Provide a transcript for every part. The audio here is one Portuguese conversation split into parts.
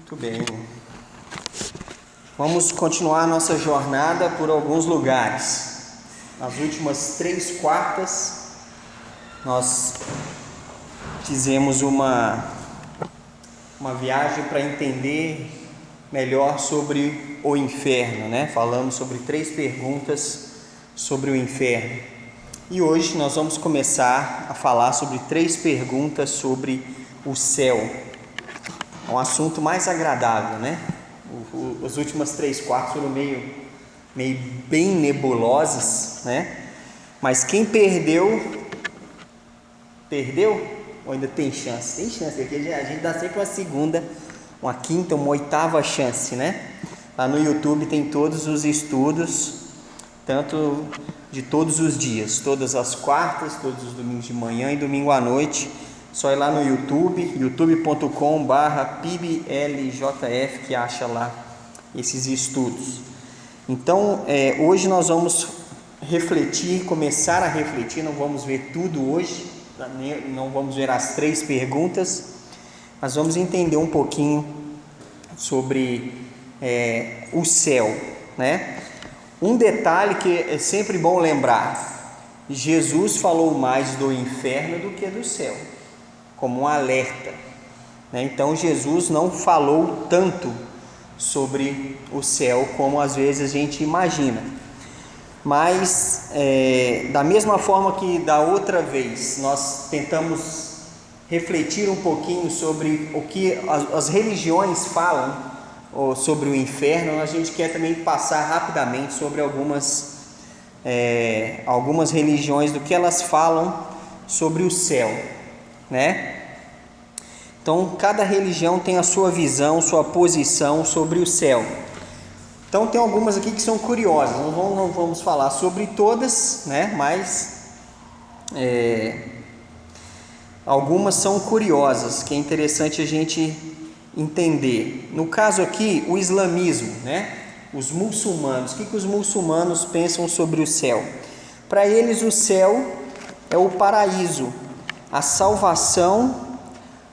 Muito bem. Vamos continuar nossa jornada por alguns lugares. Nas últimas 3 quartas, nós fizemos uma viagem para entender melhor sobre o inferno, né? Falamos sobre 3 perguntas sobre o inferno. E hoje nós vamos começar a falar sobre 3 perguntas sobre o céu. É um assunto mais agradável, né? As últimas 3 quartas foram meio bem nebulosas, né? Mas quem perdeu ou ainda tem chance? Tem chance, porque a gente dá sempre uma segunda, uma quinta, uma oitava chance, né? Lá no YouTube tem todos os estudos, tanto de todos os dias, todas as quartas, todos os domingos de manhã e domingo à noite. Só ir lá no YouTube, youtube.com/PIBLJF, que acha lá esses estudos. Então, hoje nós vamos começar a refletir, não vamos ver tudo hoje, não vamos ver as 3 perguntas, mas vamos entender um pouquinho sobre o céu, né? Um detalhe que é sempre bom lembrar: Jesus falou mais do inferno do que do céu, como um alerta, né? Então Jesus não falou tanto sobre o céu como às vezes a gente imagina, mas da mesma forma que da outra vez nós tentamos refletir um pouquinho sobre o que as religiões falam sobre o inferno, a gente quer também passar rapidamente sobre algumas religiões, do que elas falam sobre o céu, né? Então, cada religião tem a sua visão, sua posição sobre o céu. Então, tem algumas aqui que são curiosas. Não vamos falar sobre todas, né? Mas algumas são curiosas, que é interessante a gente entender. No caso aqui, o islamismo, né? Os muçulmanos. O que os muçulmanos pensam sobre o céu? Para eles, o céu é o paraíso. A salvação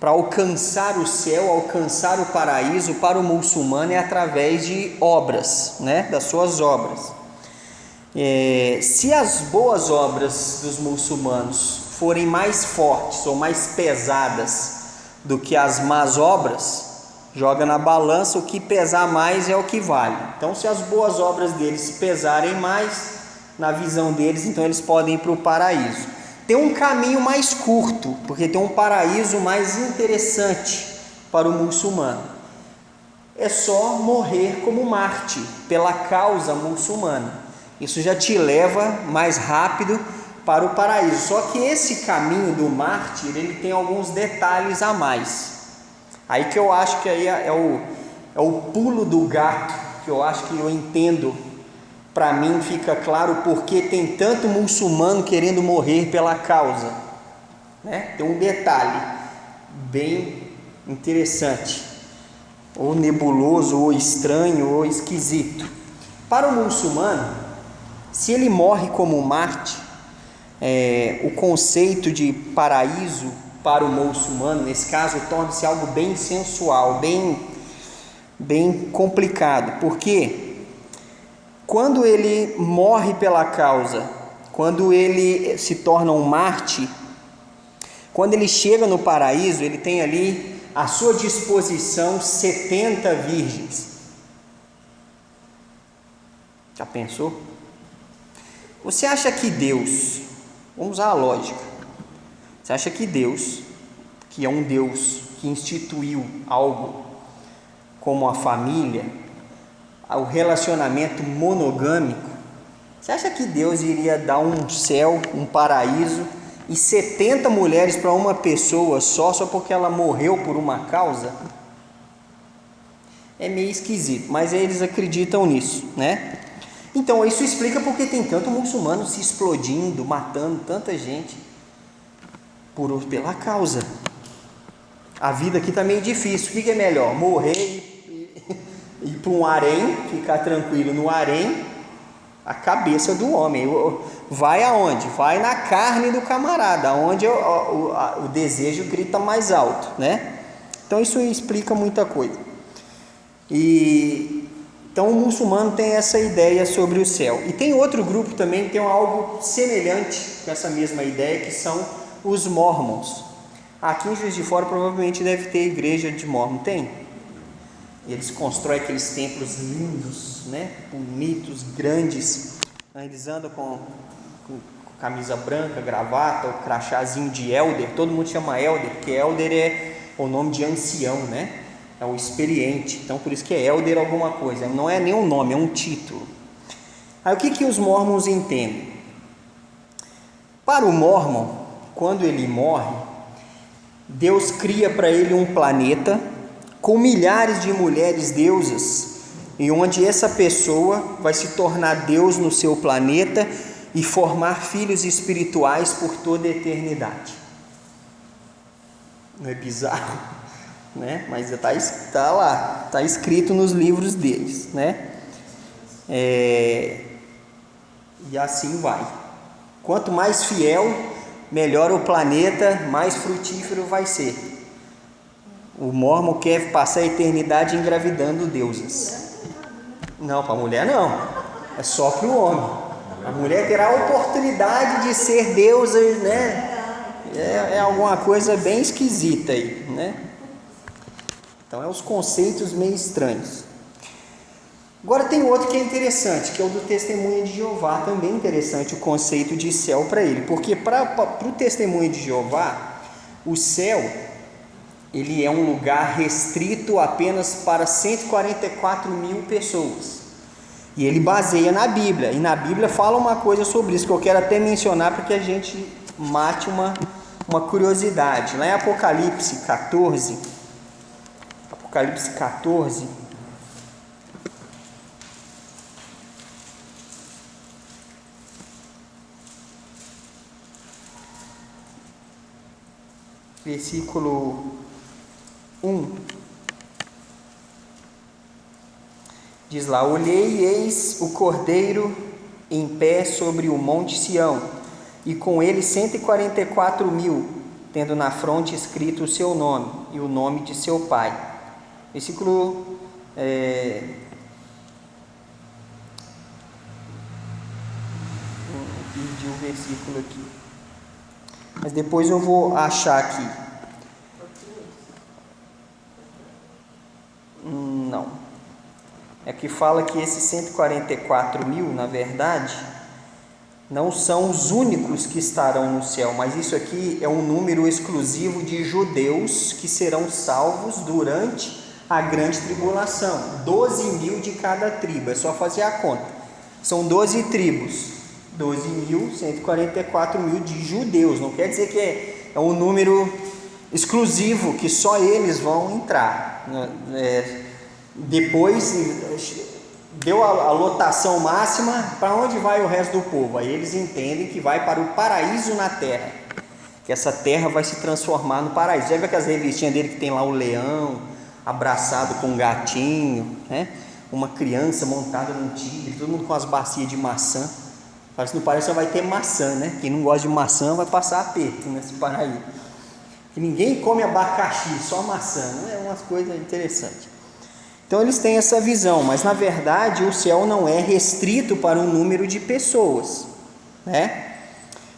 para alcançar o céu, alcançar o paraíso, para o muçulmano é através de obras, né? Das suas obras. Se as boas obras dos muçulmanos forem mais fortes ou mais pesadas do que as más obras, joga na balança, o que pesar mais é o que vale. Então, se as boas obras deles pesarem mais, na visão deles, então eles podem ir para o paraíso. Tem um caminho mais curto, porque tem um paraíso mais interessante para o muçulmano. É só morrer como mártir pela causa muçulmana. Isso já te leva mais rápido para o paraíso. Só que esse caminho do mártir, ele tem alguns detalhes a mais. Aí que eu acho que aí é o pulo do gato, que eu acho que eu entendo. Para mim fica claro porque tem tanto muçulmano querendo morrer pela causa, né? Tem um detalhe bem interessante, ou nebuloso, ou estranho, ou esquisito. Para o muçulmano, se ele morre como mártir, o conceito de paraíso para o muçulmano, nesse caso, torna-se algo bem sensual, bem complicado, porque quando ele morre pela causa, quando ele se torna um mártir, quando ele chega no paraíso, ele tem ali à sua disposição 70 virgens. Já pensou? Você acha que Deus, vamos usar a lógica, você acha que Deus, que é um Deus que instituiu algo como a família, o relacionamento monogâmico, você acha que Deus iria dar um céu, um paraíso e 70 mulheres para uma pessoa só porque ela morreu por uma causa? É meio esquisito, mas eles acreditam nisso, né? Então isso explica porque tem tanto muçulmano se explodindo, matando tanta gente pela causa. A vida aqui está meio difícil. O que é melhor? Morrer e ir para um harém, ficar tranquilo no harém, a cabeça do homem. Vai aonde? Vai na carne do camarada, onde o desejo grita mais alto, né? Então isso explica muita coisa. E então o muçulmano tem essa ideia sobre o céu. E tem outro grupo também que tem algo semelhante com essa mesma ideia, que são os mormons. Aqui em Juiz de Fora provavelmente deve ter igreja de mormon, tem? E eles constroem aqueles templos lindos, né? Bonitos, grandes. Eles andam com camisa branca, gravata, o crachazinho de elder. Todo mundo chama elder, porque elder é o nome de ancião, né? É o experiente. Então por isso que é elder alguma coisa. Não é nem um nome, é um título. Aí o que os mormons entendem? Para o mormon, quando ele morre, Deus cria para ele um planeta com milhares de mulheres deusas, e onde essa pessoa vai se tornar Deus no seu planeta e formar filhos espirituais por toda a eternidade. Não é bizarro, né? Mas está lá, está escrito nos livros deles, né? E assim vai. Quanto mais fiel, melhor o planeta, mais frutífero vai ser. O mormon quer passar a eternidade engravidando deusas. Não, para a mulher não, é só para o homem. A mulher terá a oportunidade de ser deusa, né? É alguma coisa bem esquisita aí, né? Então é os conceitos meio estranhos. Agora tem outro que é interessante, que é o do Testemunha de Jeová. Também interessante o conceito de céu para ele, porque para o Testemunha de Jeová, o céu ele é um lugar restrito apenas para 144 mil pessoas. E ele baseia na Bíblia. E na Bíblia fala uma coisa sobre isso, que eu quero até mencionar para que a gente mate uma curiosidade. Lá em Apocalipse 14, versículo 1, diz lá: olhei e eis o Cordeiro em pé sobre o monte Sião, e com ele 144 mil, tendo na fronte escrito o seu nome e o nome de seu pai. Versículo perdi o versículo aqui, mas depois eu vou achar aqui. Não, é que fala que esses 144 mil, na verdade, não são os únicos que estarão no céu, mas isso aqui é um número exclusivo de judeus que serão salvos durante a grande tribulação. 12 mil de cada tribo, é só fazer a conta. São 12 tribos, 12 mil, 144 mil de judeus. Não quer dizer que é um número exclusivo, que só eles vão entrar. Depois deu a lotação máxima, para onde vai o resto do povo? Aí eles entendem que vai para o paraíso na terra, que essa terra vai se transformar no paraíso. Já viu aquelas revistinhas dele que tem lá o leão abraçado com um gatinho, né? Uma criança montada num tigre, todo mundo com as bacias de maçã. Parece que no paraíso só vai ter maçã, né? Quem não gosta de maçã vai passar aperto nesse paraíso. E ninguém come abacaxi, só maçã, né? É umas coisas interessantes. Então eles têm essa visão, mas na verdade o céu não é restrito para um número de pessoas, né?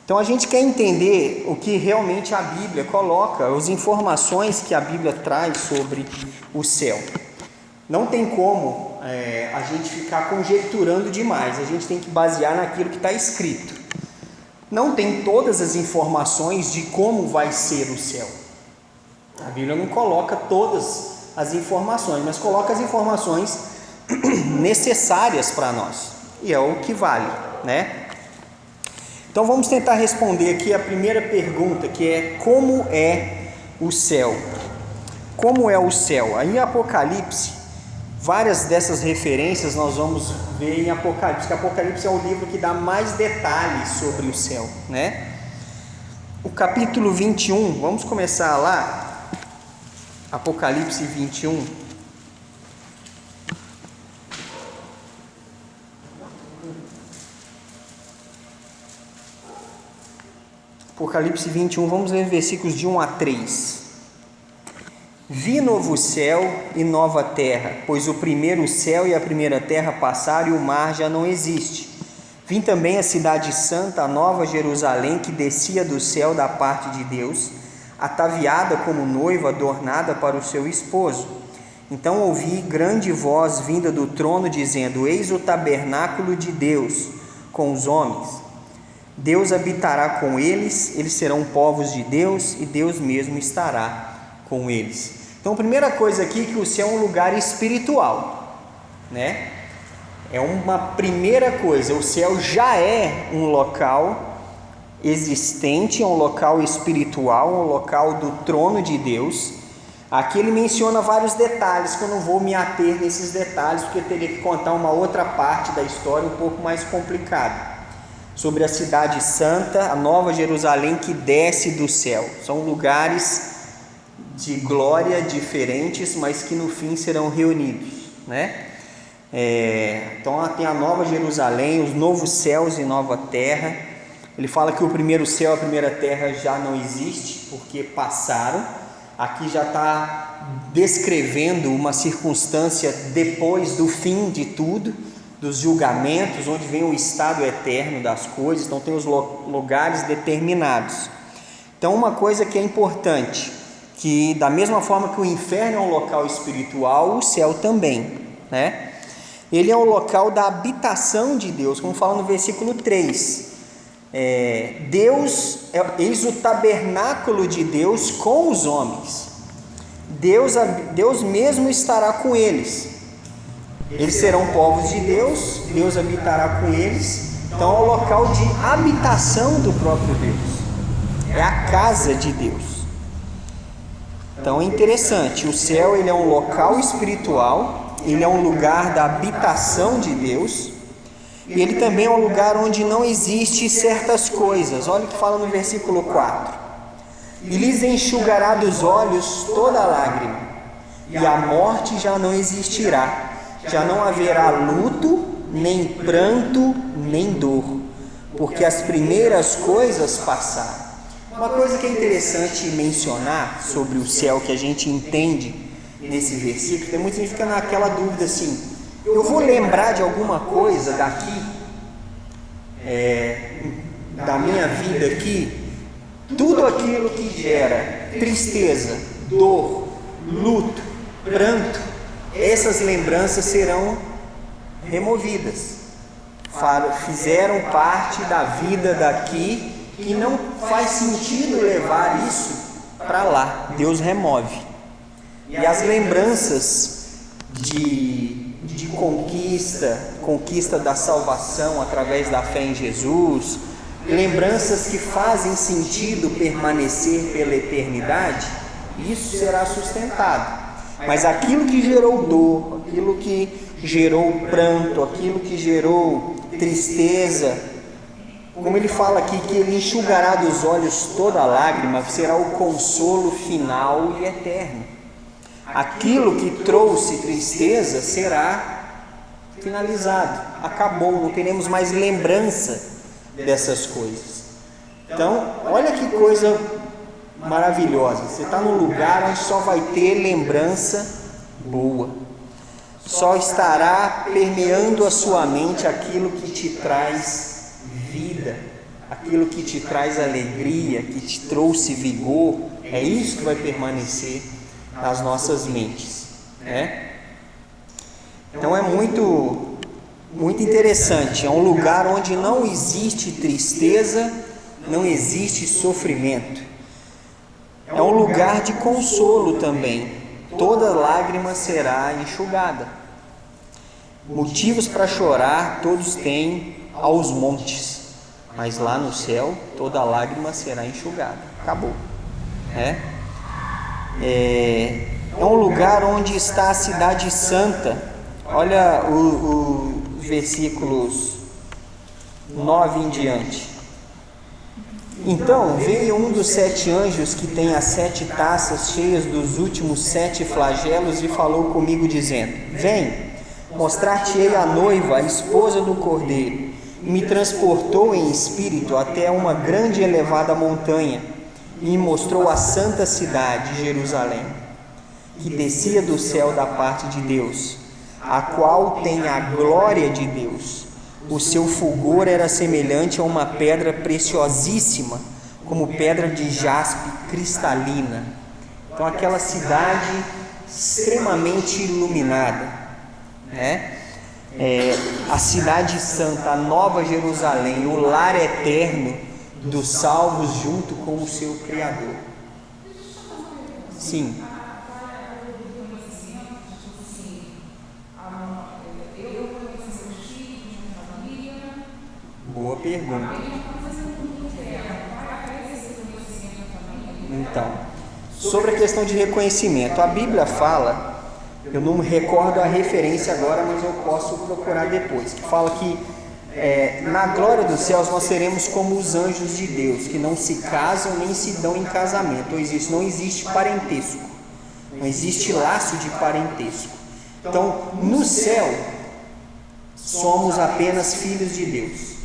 Então a gente quer entender o que realmente a Bíblia coloca, as informações que a Bíblia traz sobre o céu. Não tem como a gente ficar conjecturando demais, a gente tem que basear naquilo que está escrito. Não tem todas as informações de como vai ser o céu. A Bíblia não coloca todas as informações, mas coloca as informações necessárias para nós, e é o que vale, né? Então vamos tentar responder aqui a primeira pergunta, que é: como é o céu? Como é o céu? Aí em Apocalipse, várias dessas referências nós vamos ver em Apocalipse, que Apocalipse é o livro que dá mais detalhes sobre o céu, né? O capítulo 21, vamos começar lá, Apocalipse 21. Apocalipse 21, vamos ler versículos de 1 a 3. Vi novo céu e nova terra, pois o primeiro céu e a primeira terra passaram e o mar já não existe. Vi também a cidade santa, a nova Jerusalém, que descia do céu da parte de Deus, ataviada como noiva adornada para o seu esposo. Então ouvi grande voz vinda do trono, dizendo: Eis o tabernáculo de Deus com os homens. Deus habitará com eles, eles serão povos de Deus, e Deus mesmo estará com eles. Então, a primeira coisa aqui é que o céu é um lugar espiritual, né? É uma primeira coisa, o céu já é um local existente, é um local espiritual, um local do trono de Deus. Aqui ele menciona vários detalhes, que eu não vou me ater nesses detalhes, porque eu teria que contar uma outra parte da história um pouco mais complicada, sobre a cidade santa, a nova Jerusalém que desce do céu. São lugares de glória diferentes, mas que no fim serão reunidos, né? Então tem a nova Jerusalém, os novos céus e nova terra. Ele fala que o primeiro céu e a primeira terra já não existe, porque passaram. Aqui já está descrevendo uma circunstância depois do fim de tudo, dos julgamentos, onde vem o estado eterno das coisas. Então tem os lugares determinados. Então uma coisa que é importante, que da mesma forma que o inferno é um local espiritual, o céu também, né? Ele é um local da habitação de Deus, como fala no versículo 3. Eis o tabernáculo de Deus com os homens. Deus mesmo estará com eles. Eles serão povos de Deus, Deus habitará com eles. Então é o local de habitação do próprio Deus. É a casa de Deus. Então é interessante, o céu ele é um local espiritual, ele é um lugar da habitação de Deus, e ele também é um lugar onde não existe certas coisas. Olha o que fala no versículo 4: E lhes enxugará dos olhos toda lágrima, e a morte já não existirá, já não haverá luto, nem pranto, nem dor, porque as primeiras coisas passaram. Uma coisa que é interessante mencionar sobre o céu, que a gente entende nesse versículo, tem muita gente que fica naquela dúvida assim: eu vou lembrar de alguma coisa daqui, da minha vida aqui? Tudo aquilo que gera tristeza, dor, luto, pranto, essas lembranças serão removidas. Fizeram parte da vida daqui, e não faz sentido levar isso para lá. Deus remove. E as lembranças de conquista da salvação através da fé em Jesus, lembranças que fazem sentido permanecer pela eternidade, isso será sustentado. Mas aquilo que gerou dor, aquilo que gerou pranto, aquilo que gerou tristeza, como ele fala aqui, que ele enxugará dos olhos toda lágrima, será o consolo final e eterno. Aquilo que trouxe tristeza será finalizado, acabou, não teremos mais lembrança dessas coisas. Então, olha que coisa maravilhosa, você está num lugar onde só vai ter lembrança boa, só estará permeando a sua mente aquilo que te traz vida, aquilo que te traz alegria, que te trouxe vigor. É isso que vai permanecer nas nossas mentes, né? Então é muito interessante. É um lugar onde não existe tristeza, não existe sofrimento. É um lugar de consolo também. Toda lágrima será enxugada. Motivos para chorar todos têm aos montes, mas lá no céu toda lágrima será enxugada. Acabou, né? É um lugar onde está a cidade santa. Olha os versículos 9 em diante. Então veio um dos 7 anjos que tem as 7 taças cheias dos últimos 7 flagelos e falou comigo dizendo: Vem, mostrar-te-ei a noiva, a esposa do Cordeiro. E me transportou em espírito até uma grande e elevada montanha, e me mostrou a santa cidade, Jerusalém, que descia do céu da parte de Deus, a qual tem a glória de Deus. O seu fulgor era semelhante a uma pedra preciosíssima, como pedra de jaspe cristalina. Então aquela cidade extremamente iluminada, né? A cidade santa, a Nova Jerusalém, o lar eterno dos salvos junto com o seu Criador. Sim. Boa pergunta. Então, sobre a questão de reconhecimento, a Bíblia fala, eu não me recordo a referência agora, mas eu posso procurar depois, que fala que na glória dos céus nós seremos como os anjos de Deus, que não se casam nem se dão em casamento. Não existe parentesco, não existe laço de parentesco. Então, no céu, somos apenas filhos de Deus.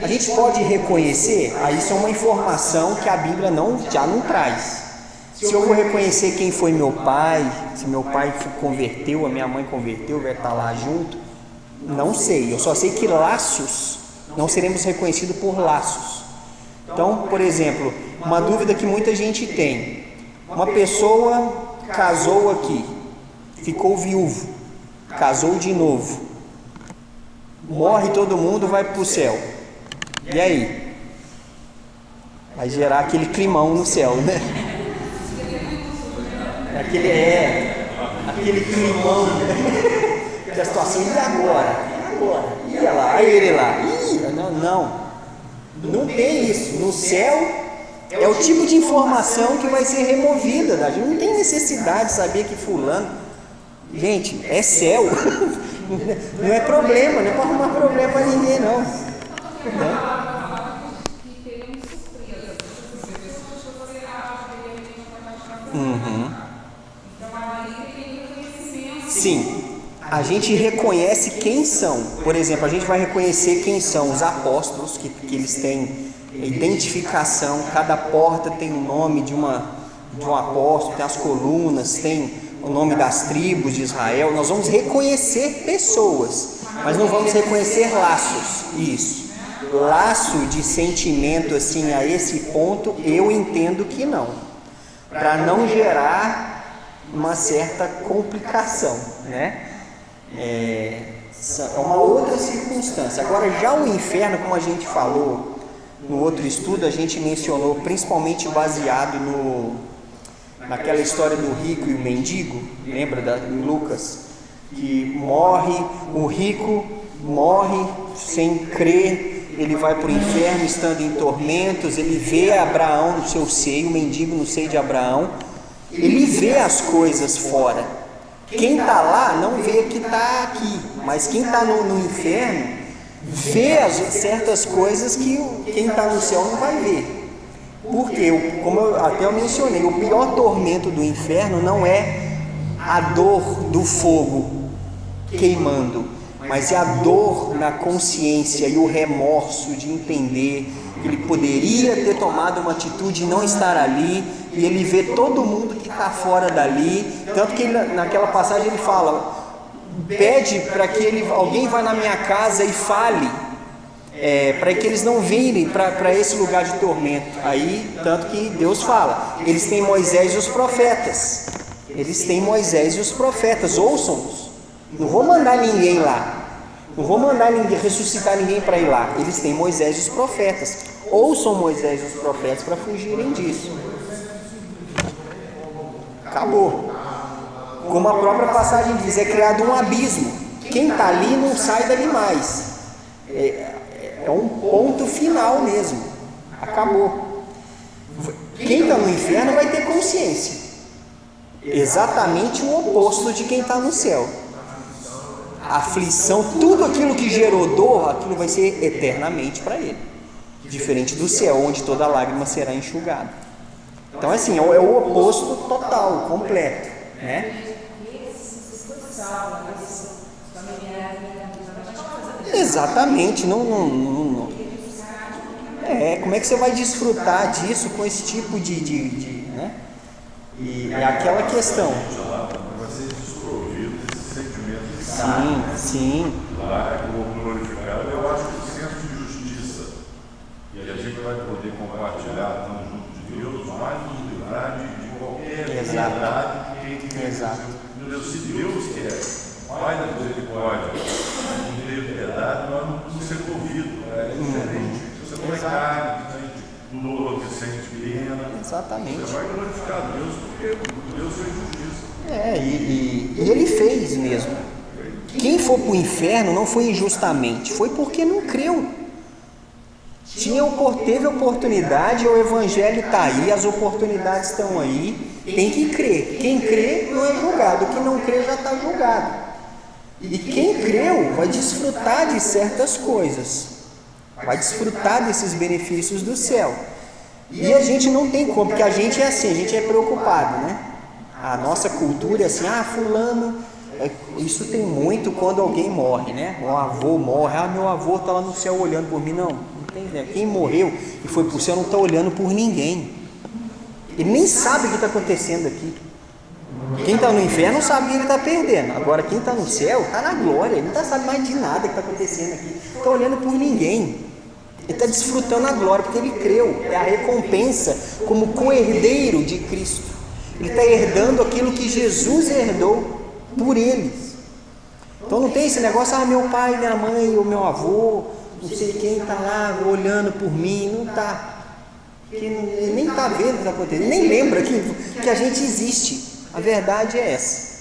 A gente pode reconhecer, isso é uma informação que a Bíblia já não traz. Se eu vou reconhecer quem foi meu pai, se meu pai converteu, a minha mãe converteu, vai estar lá junto, não sei. Eu só sei que laços, não seremos reconhecidos por laços. Então, por exemplo, uma dúvida que muita gente tem: uma pessoa casou aqui, ficou viúvo, casou de novo, morre todo mundo, vai para o céu. E aí? Vai gerar aquele climão no céu, né? Aquele climão, que a situação, e agora? Ia lá, aí ele lá. Não tem isso. No céu é o tipo de informação que vai ser removida da gente. Não tem necessidade de saber que fulano, gente, é céu. Não é problema, não é para arrumar problema para ninguém, não. Né? Sim, a gente reconhece quem são. Por exemplo, a gente vai reconhecer quem são os apóstolos, que eles têm identificação. Cada porta tem o nome de um apóstolo, tem as colunas, tem o nome das tribos de Israel. Nós vamos reconhecer pessoas, mas não vamos reconhecer laços. Isso, laço de sentimento assim a esse ponto, eu entendo que não, para não gerar uma certa complicação, né? É uma outra circunstância. Agora, já o inferno, como a gente falou no outro estudo, a gente mencionou principalmente baseado naquela história do rico e o mendigo, lembra em Lucas? Que o rico morre sem crer, ele vai para o inferno estando em tormentos, ele vê Abraão no seu seio, o mendigo no seio de Abraão, ele vê as coisas fora. Quem está lá não vê que está aqui, mas quem está no inferno vê certas coisas que quem está no céu não vai ver. Porque, como eu mencionei, o pior tormento do inferno não é a dor do fogo queimando, mas é a dor na consciência e o remorso de entender que ele poderia ter tomado uma atitude e não estar ali, e ele vê todo mundo que está fora dali. Tanto que naquela passagem ele fala, pede para que alguém vá na minha casa e fale, para que eles não virem para esse lugar de tormento. Aí, tanto que Deus fala, eles têm Moisés e os profetas, ouçam-os. Não vou mandar ninguém lá, não vou mandar ressuscitar ninguém para ir lá. Eles têm Moisés e os profetas, ouçam Moisés e os profetas para fugirem disso. Acabou. Como a própria passagem diz, é criado um abismo. Quem está ali não sai dali mais. É um ponto final mesmo. Acabou. Quem está no inferno vai ter consciência. Exatamente o oposto de quem está no céu. A aflição, tudo aquilo que gerou dor, aquilo vai ser eternamente para ele. Diferente do céu, onde toda lágrima será enxugada. Então, assim, é o oposto total, completo, né? Exatamente, não. Como é que você vai desfrutar disso com esse tipo de né? E é aquela questão, Sim. Lá é o corpo glorificado. Eu acho que o senso de justiça, e a gente vai poder compartilhar, estando junto de Deus, vai nos livrar de qualquer realidade que quem meu Deus, se Deus quer, Pai da misericórdia, não ter piedade, nós não podemos ser movidos. É diferente. Você não é carne, dor, que sente pena. Exatamente. Você vai glorificar Deus, porque Deus fez justiça. E ele fez mesmo. Quem for para o inferno não foi injustamente, foi porque não creu. Teve oportunidade, o evangelho está aí, as oportunidades estão aí, tem que crer. Quem crê não é julgado, quem não crê já está julgado. E quem creu vai desfrutar de certas coisas, vai desfrutar desses benefícios do céu. E a gente não tem como, porque a gente é assim, a gente é preocupado, né? A nossa cultura é assim, fulano, isso tem muito quando alguém morre, né? O avô morre, meu avô está lá no céu olhando por mim. Não tem, né? Quem morreu e foi para o céu não está olhando por ninguém. Ele nem sabe o que está acontecendo aqui. Quem está no inferno não sabe o que ele está perdendo. Agora quem está no céu está na glória, ele não sabe mais de nada que está acontecendo aqui. Não está olhando por ninguém. Ele está desfrutando a glória porque ele creu. É a recompensa como co-herdeiro de Cristo. Ele está herdando aquilo que Jesus herdou por eles. Então não tem esse negócio, meu pai, minha mãe, ou meu avô, não sei quem está lá olhando por mim. Não está. Ele nem está vendo o que está acontecendo, ele nem lembra que a gente existe. A verdade é essa.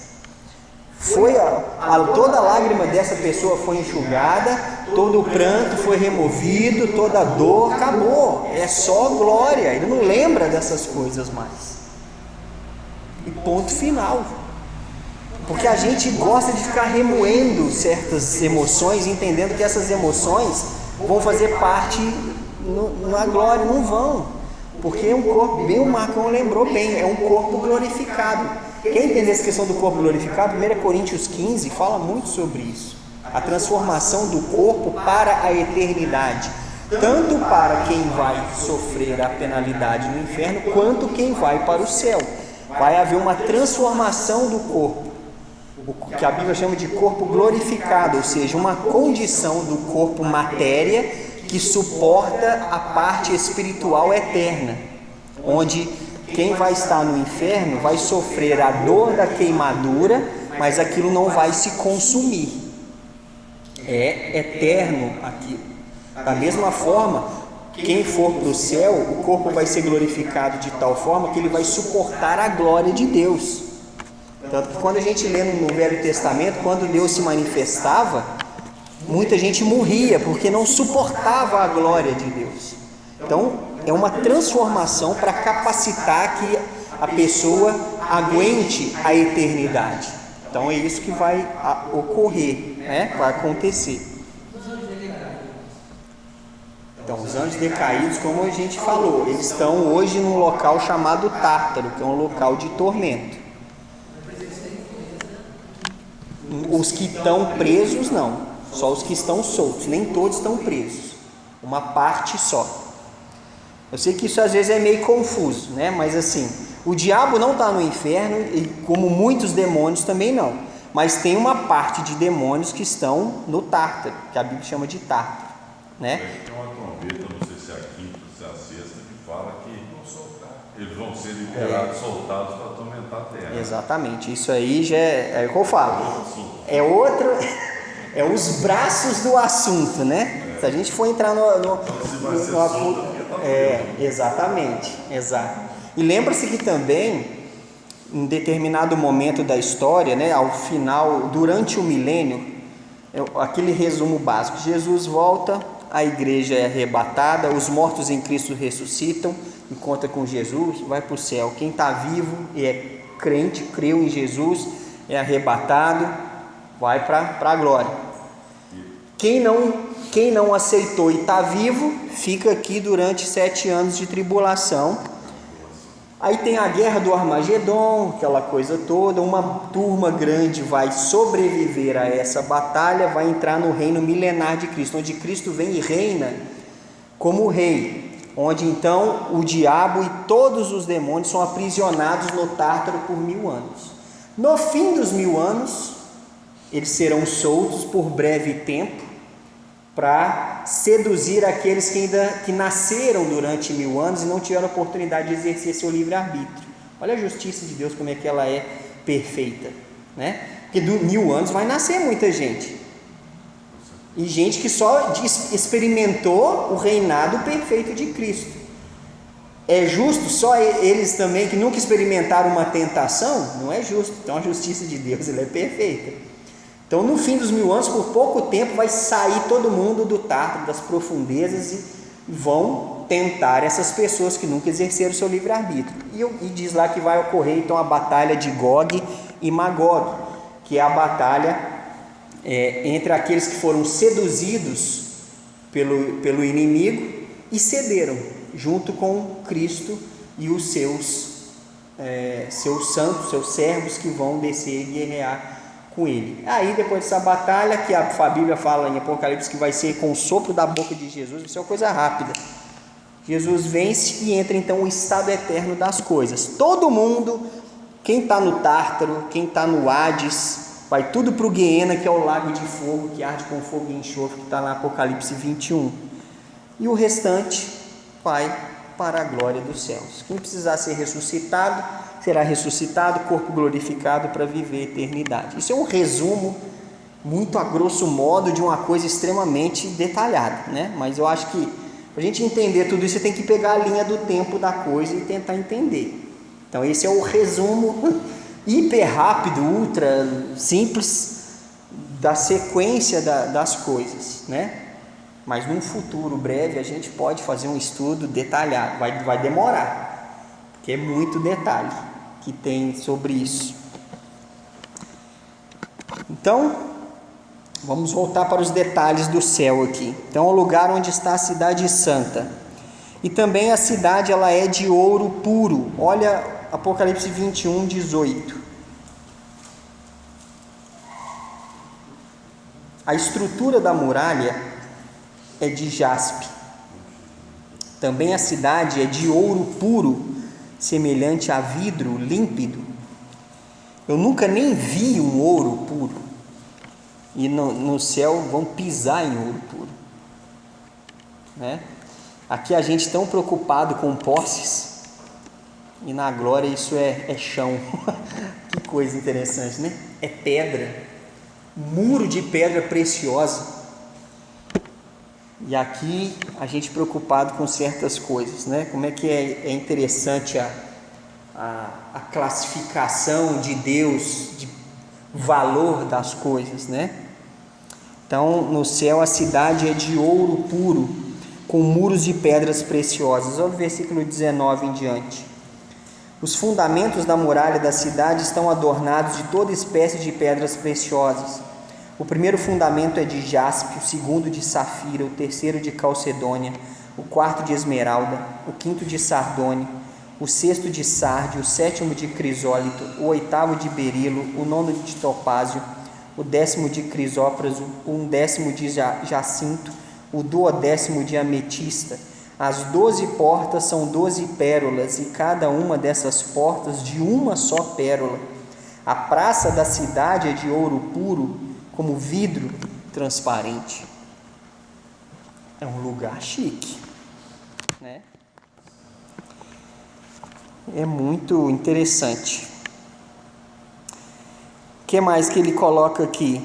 Toda a lágrima dessa pessoa foi enxugada, todo o pranto foi removido, toda a dor acabou. É só glória. Ele não lembra dessas coisas mais. E ponto final. Porque a gente gosta de ficar remoendo certas emoções, entendendo que essas emoções vão fazer parte na glória. Não vão. Porque é um corpo, bem o Marcão lembrou bem, é um corpo glorificado. Quem entender essa questão do corpo glorificado, 1 Coríntios 15 fala muito sobre isso. A transformação do corpo para a eternidade. Tanto para quem vai sofrer a penalidade no inferno, quanto quem vai para o céu. Vai haver uma transformação do corpo, o que a Bíblia chama de corpo glorificado, ou seja, uma condição do corpo matéria que suporta a parte espiritual eterna, onde quem vai estar no inferno vai sofrer a dor da queimadura, mas aquilo não vai se consumir. É eterno aquilo. Da mesma forma, quem for para o céu, o corpo vai ser glorificado de tal forma que ele vai suportar a glória de Deus. Tanto que quando a gente lê no Velho Testamento, quando Deus se manifestava, muita gente morria porque não suportava a glória de Deus. Então, é uma transformação para capacitar que a pessoa aguente a eternidade. Então, é isso que vai ocorrer, né? Vai acontecer. Então, os anjos decaídos, como a gente falou, eles estão hoje num local chamado Tártaro, que é um local de tormento. Os que estão presos, não. Só os que estão soltos. Nem todos estão presos. Uma parte só. Eu sei que isso às vezes é meio confuso, né? Mas assim, o diabo não está no inferno, e como muitos demônios também não. Mas tem uma parte de demônios que estão no Tártaro, que a Bíblia chama de Tártaro, né? Tem uma trombeta, não sei se é a quinta ou se é a sexta, que fala que eles vão ser liberados, soltados para atormentar a terra. Exatamente, isso aí já é o que eu falo. É outro, é os braços do assunto, né? Se a gente for entrar exatamente, exato. E lembra-se que também, em determinado momento da história, né, ao final, durante o milênio, aquele resumo básico: Jesus volta, a igreja é arrebatada, os mortos em Cristo ressuscitam, encontra com Jesus, vai para o céu. Quem está vivo e é crente, creu em Jesus, é arrebatado, vai para a glória. Quem não aceitou e está vivo, fica aqui durante 7 anos de tribulação. Aí tem a guerra do Armagedon, aquela coisa toda. Uma turma grande vai sobreviver a essa batalha, vai entrar no reino milenar de Cristo, onde Cristo vem e reina como rei, onde então o diabo e todos os demônios são aprisionados no Tártaro por 1000 anos. No fim dos 1000 anos, eles serão soltos por breve tempo para seduzir aqueles que nasceram durante 1000 anos e não tiveram a oportunidade de exercer seu livre-arbítrio. Olha a justiça de Deus, como é que ela é perfeita, né? Porque do 1000 anos vai nascer muita gente, e gente que só experimentou o reinado perfeito de Cristo. É justo só eles também que nunca experimentaram uma tentação? Não é justo. Então a justiça de Deus, ela é perfeita. Então no fim dos 1000 anos, por pouco tempo, vai sair todo mundo do Tártaro, das profundezas, e vão tentar essas pessoas que nunca exerceram o seu livre-arbítrio. E diz lá que vai ocorrer então a batalha de Gog e Magog, que é a batalha entre aqueles que foram seduzidos pelo inimigo e cederam, junto com Cristo e os seus santos, seus servos, que vão descer e guerrear com ele. Aí depois dessa batalha, que a Bíblia fala em Apocalipse que vai ser com o sopro da boca de Jesus, isso é uma coisa rápida. Jesus vence e entra então o estado eterno das coisas. Todo mundo, quem está no Tártaro, quem está no Hades, vai tudo para o Guiena, que é o lago de fogo, que arde com fogo e enxofre, que está lá em Apocalipse 21. E o restante vai para a glória dos céus. Quem precisar ser ressuscitado, será ressuscitado, corpo glorificado, para viver a eternidade. Isso é um resumo, muito a grosso modo, de uma coisa extremamente detalhada, né? Mas eu acho que, para a gente entender tudo isso, você tem que pegar a linha do tempo da coisa e tentar entender. Então esse é o resumo hiper rápido, ultra simples, da sequência das coisas, né? Mas num futuro breve a gente pode fazer um estudo detalhado, vai demorar, porque é muito detalhe que tem sobre isso. Então, vamos voltar para os detalhes do céu aqui. Então, é o lugar onde está a cidade santa. E também a cidade, ela é de ouro puro. Olha Apocalipse 21, 18. A estrutura da muralha é de jaspe. Também a cidade é de ouro puro, semelhante a vidro límpido. Eu nunca nem vi um ouro puro. E no céu vão pisar em ouro puro, né? Aqui a gente tão preocupado com posses, e na glória isso é chão. Que coisa interessante, né? É pedra, muro de pedra preciosa. E aqui a gente preocupado com certas coisas, né? Como é que é interessante a classificação de Deus, de valor das coisas, né? Então, no céu a cidade é de ouro puro, com muros de pedras preciosas. Olha o versículo 19 em diante. Os fundamentos da muralha da cidade estão adornados de toda espécie de pedras preciosas. O primeiro fundamento é de jaspe, o segundo de safira, o terceiro de calcedônia, o quarto de esmeralda, o quinto de sardônio, o sexto de sárdio, o sétimo de crisólito, o oitavo de berilo, o nono de topázio, o 10º de crisópraso, o 11º de jacinto, o 12º de ametista. As 12 portas são 12 pérolas, e cada uma dessas portas de uma só pérola. A praça da cidade é de ouro puro, como vidro transparente. É um lugar chique, né? É muito interessante. O que mais que ele coloca aqui?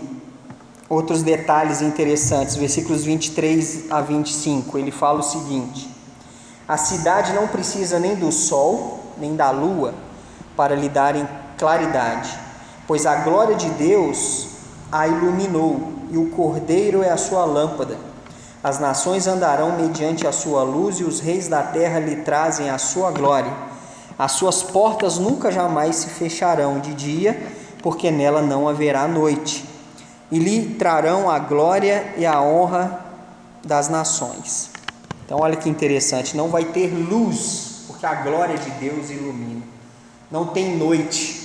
Outros detalhes interessantes, versículos 23 a 25, ele fala o seguinte: a cidade não precisa nem do sol, nem da lua, para lhe darem claridade, pois a glória de Deus a iluminou, e o Cordeiro é a sua lâmpada. As nações andarão mediante a sua luz, e os reis da terra lhe trazem a sua glória. As suas portas nunca jamais se fecharão de dia, porque nela não haverá noite. E lhe trarão a glória e a honra das nações. Então olha que interessante, não vai ter luz, porque a glória de Deus ilumina. Não tem noite,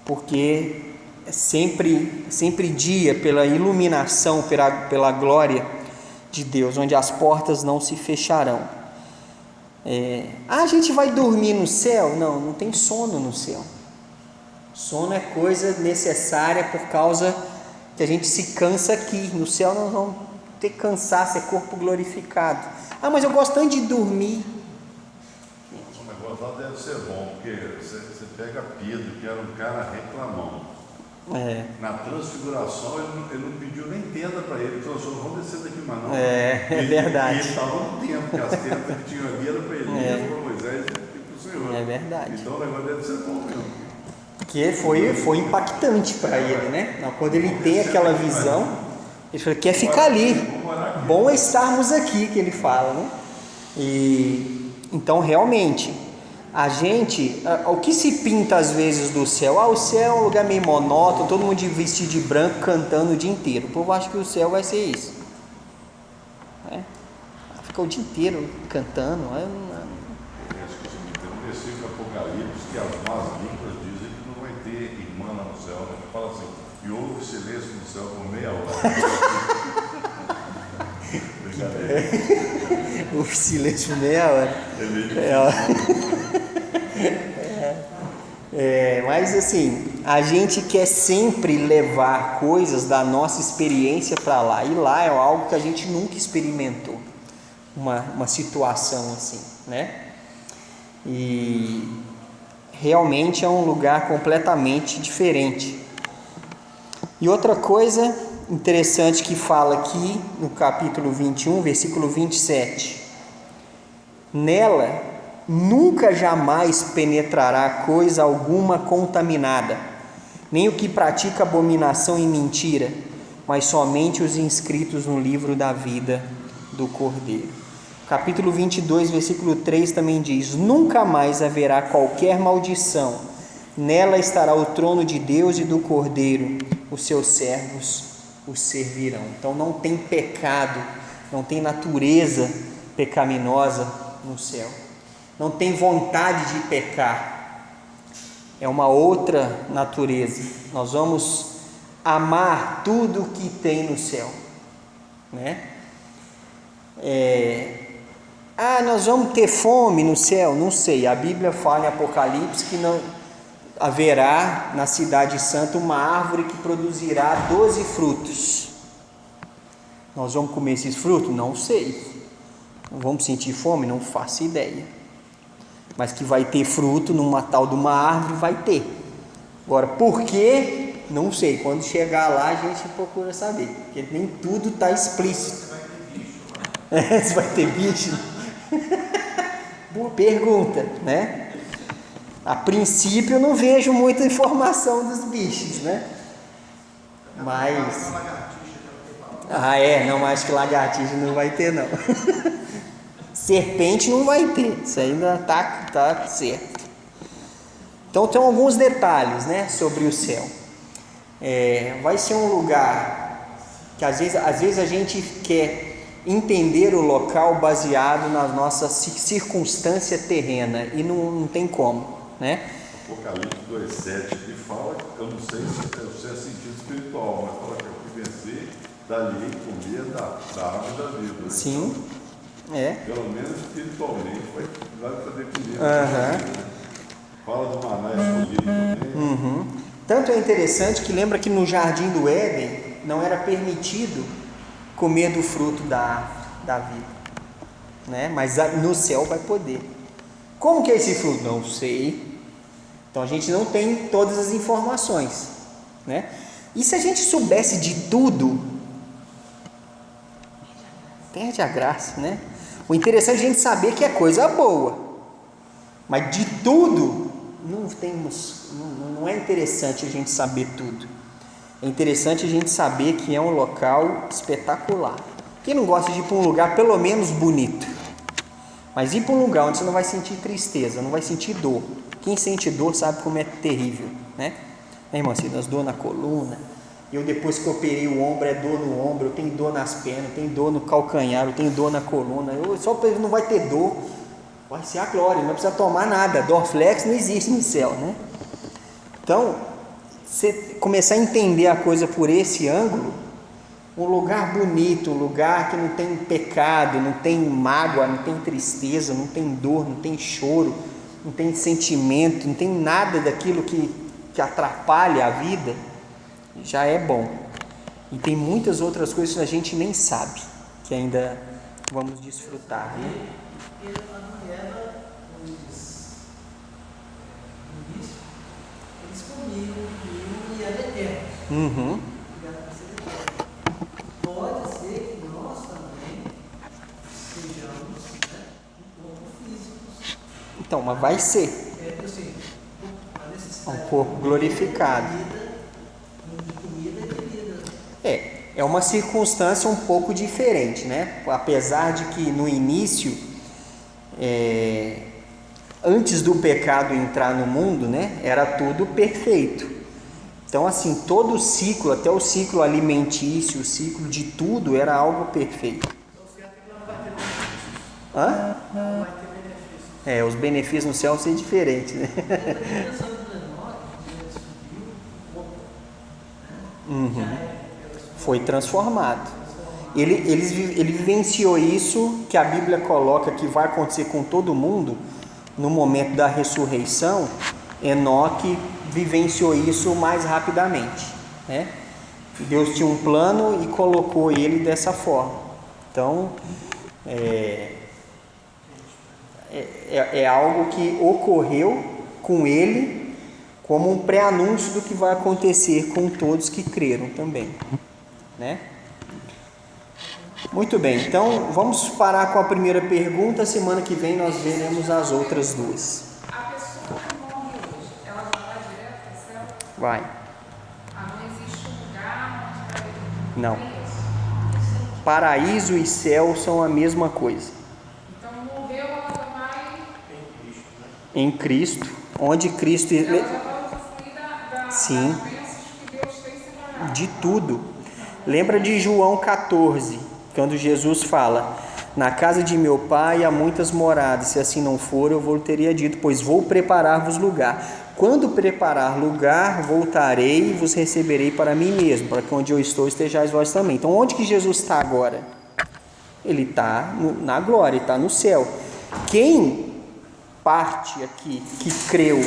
porque é sempre dia, pela iluminação, pela glória de Deus, onde as portas não se fecharão. A gente vai dormir no céu? Não tem sono no céu. Sono é coisa necessária por causa que a gente se cansa aqui. No céu nós vamos ter cansaço, é corpo glorificado. Ah, mas eu gosto tanto de dormir. O negócio lá deve ser bom, porque você pega Pedro, que era um cara reclamão. Na transfiguração ele não pediu nem tenda para ele, ele falou assim, não vamos descer daqui mais não. É verdade. E ele estava no tempo, porque as tendas que tinham ali eram para Elias, para Moisés e para o Senhor. É verdade. Então o negócio deve ser bom mesmo. Que foi impactante para ele, né? Quando ele tem aquela visão, ele falou, quer ficar ali. Bom é estarmos aqui, que ele fala, né? E então realmente a gente, o que se pinta às vezes do céu? O céu é um lugar meio monótono, todo mundo vestido de branco cantando o dia inteiro. O povo acha que o céu vai ser isso, né? Fica o dia inteiro cantando. Tem um versículo Apocalipse que as más línguas dizem que não vai ter irmã lá no céu, né? Fala assim, e houve silêncio no céu por meia hora. O silêncio meia hora. Mas assim, a gente quer sempre levar coisas da nossa experiência para lá, e lá é algo que a gente nunca experimentou, uma situação assim, né? E realmente é um lugar completamente diferente. E outra coisa interessante que fala aqui no capítulo 21, versículo 27, nela nunca jamais penetrará coisa alguma contaminada, nem o que pratica abominação e mentira, mas somente os inscritos no livro da vida do Cordeiro. Capítulo 22, versículo 3 também diz, nunca mais haverá qualquer maldição, nela estará o trono de Deus e do Cordeiro, os seus servos o servirão. Então não tem pecado, não tem natureza pecaminosa no céu, não tem vontade de pecar, é uma outra natureza. Nós vamos amar tudo que tem no céu, né? Nós vamos ter fome no céu? Não sei, a Bíblia fala em Apocalipse que não haverá na cidade santa uma árvore que produzirá 12 frutos. Nós vamos comer esses frutos? Não sei. Não vamos sentir fome? Não faço ideia. Mas que vai ter fruto numa tal de uma árvore, vai ter. Agora, por quê? Não sei. Quando chegar lá, a gente procura saber, porque nem tudo está explícito. Se vai ter bicho? Boa pergunta, né? A princípio eu não vejo muita informação dos bichos, né? Mas... não, acho que lagartixa não vai ter, não. Serpente não vai ter, isso ainda tá certo. Então tem alguns detalhes, né, sobre o céu. Vai ser um lugar que às vezes a gente quer entender o local baseado na nossa circunstância terrena, e não tem como, né? Apocalipse 2,7 que fala, eu não sei se é sentido espiritual, mas fala que eu fui vencer dali e comer da árvore da vida, né? Sim, pelo menos espiritualmente vai poder comer. Fala do maná escolhido também. Tanto é interessante que lembra que no jardim do Éden não era permitido comer do fruto da vida, né? Mas no céu vai poder. Como que é esse fruto? Não sei. Então a gente não tem todas as informações, né? E se a gente soubesse de tudo, perde a graça, né? O interessante é a gente saber que é coisa boa, mas de tudo não é interessante a gente saber tudo. É interessante a gente saber que é um local espetacular. Quem não gosta de ir para um lugar pelo menos bonito? Mas ir para um lugar onde você não vai sentir tristeza, não vai sentir dor. Quem sente dor sabe como é terrível, né? Irmão, assim, das dor na coluna. Eu depois que operei o ombro, é dor no ombro, eu tenho dor nas pernas, eu tenho dor no calcanhar, eu tenho dor na coluna. Só não vai ter dor, vai ser a glória, não precisa tomar nada. Dorflex não existe no céu, né? Então, você começar a entender a coisa por esse ângulo, um lugar bonito, um lugar que não tem pecado, não tem mágoa, não tem tristeza, não tem dor, não tem choro, não tem sentimento, não tem nada daquilo que que atrapalha a vida, já é bom. E tem muitas outras coisas que a gente nem sabe, que ainda vamos desfrutar, né? Adão e Eva, eles comiam e era eterno. Pode ser que nós também sejamos, né, um corpo físico. Então, mas vai ser Assim, a necessidade um corpo glorificado. de comida e bebida. É uma circunstância um pouco diferente, né? Apesar de que no início, antes do pecado entrar no mundo, né, era tudo perfeito. Então, assim, todo o ciclo, até o ciclo alimentício, o ciclo de tudo, era algo perfeito. Então, certo é que não vai ter benefícios. Hã? Não vai ter benefícios. Os benefícios no céu vão ser diferentes, né? Foi transformado. Ele vivenciou isso que a Bíblia coloca que vai acontecer com todo mundo no momento da ressurreição. Enoque vivenciou isso mais rapidamente, né? Deus tinha um plano e colocou ele dessa forma. Então, é algo que ocorreu com ele como um pré-anúncio do que vai acontecer com todos que creram também, né? Muito bem, então vamos parar com a primeira pergunta. Semana que vem nós veremos as outras duas. A pessoa que morre hoje, ela já vai direto para o céu? Vai. Não existe um lugar onde vai... Não. Isso. Paraíso e céu são a mesma coisa. Então, morreu, ela já vai... Em Cristo, onde Cristo... Ela já vai usufruir das bênçãos que Deus fez separar. De tudo. Lembra de João 14, quando Jesus fala: na casa de meu pai há muitas moradas, se assim não for, eu vou teria dito, pois vou preparar-vos lugar. Quando preparar lugar, voltarei e vos receberei para mim mesmo, para que onde eu estou estejais vós também. Então, onde que Jesus está agora? Ele está na glória, ele está no céu. Quem parte aqui, que creu,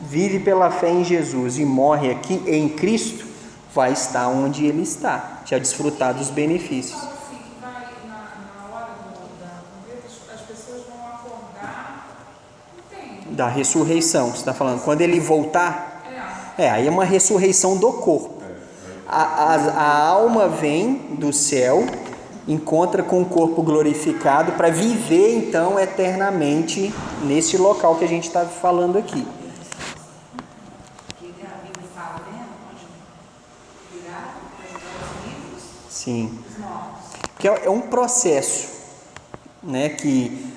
vive pela fé em Jesus e morre aqui em Cristo, vai estar onde ele está, já desfrutar dos benefícios. Assim, que vai, na hora as pessoas vão acordar, entende? Da ressurreição, você está falando, quando ele voltar, aí é uma ressurreição do corpo. A alma vem do céu, encontra com o corpo glorificado para viver então eternamente nesse local que a gente está falando aqui. Sim, que é um processo, né, que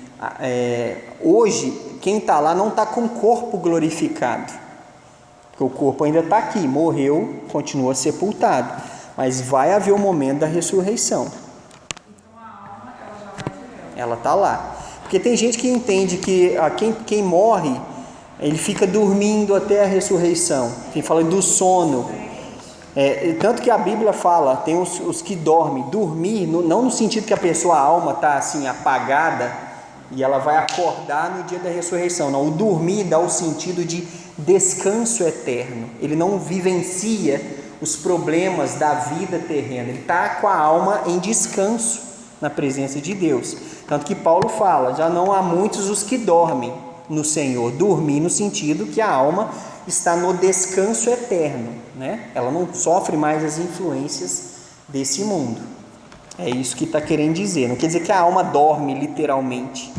hoje quem está lá não está com o corpo glorificado, porque o corpo ainda está aqui, morreu, continua sepultado, mas vai haver o momento da ressurreição. Então a alma, ela já vai direto. Ela está lá, porque tem gente que entende que quem morre, ele fica dormindo até a ressurreição, quem fala do sono. Tanto que a Bíblia fala, tem os que dormem, dormir, não no sentido que a pessoa, a alma está assim apagada e ela vai acordar no dia da ressurreição, não, o dormir dá o sentido de descanso eterno, ele não vivencia os problemas da vida terrena, ele está com a alma em descanso na presença de Deus, tanto que Paulo fala, já não há muitos os que dormem no Senhor, dormir no sentido que a alma está no descanso eterno, né? Ela não sofre mais as influências desse mundo. É isso que está querendo dizer. Não quer dizer que a alma dorme literalmente.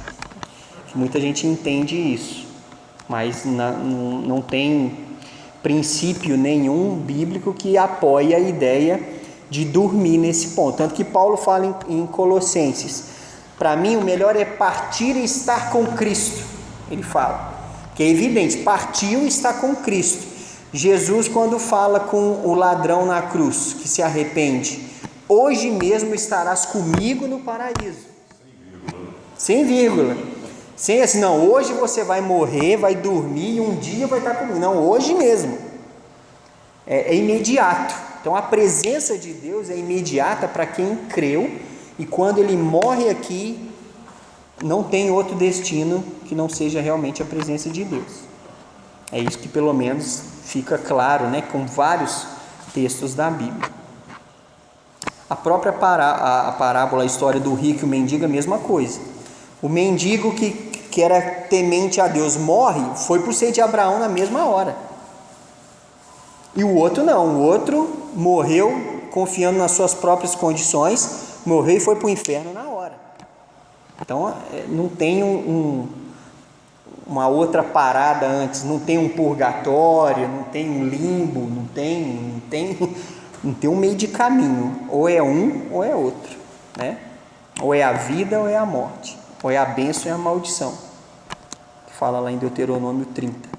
Muita gente entende isso, mas não tem princípio nenhum bíblico que apoie a ideia de dormir nesse ponto. Tanto que Paulo fala em Colossenses: para mim o melhor é partir e estar com Cristo. Ele fala. Que é evidente, partiu e está com Cristo. Jesus, quando fala com o ladrão na cruz, que se arrepende, hoje mesmo estarás comigo no paraíso. Sem vírgula. Sem assim, não, hoje você vai morrer, vai dormir e um dia vai estar comigo. Não, hoje mesmo. É imediato. Então a presença de Deus é imediata para quem creu, e quando ele morre aqui, não tem outro destino que não seja realmente a presença de Deus. É isso que pelo menos fica claro, né, com vários textos da Bíblia. A própria a parábola, a história do rico e o mendigo, é a mesma coisa. O mendigo que era temente a Deus morre, foi por ser de Abraão na mesma hora. E o outro não, o outro morreu confiando nas suas próprias condições, morreu e foi para o inferno na hora. Então não tem uma outra parada antes, não tem um purgatório, não tem um limbo, não tem um meio de caminho, ou é um ou é outro, né? Ou é a vida ou é a morte, ou é a bênção ou é a maldição, que fala lá em Deuteronômio 30.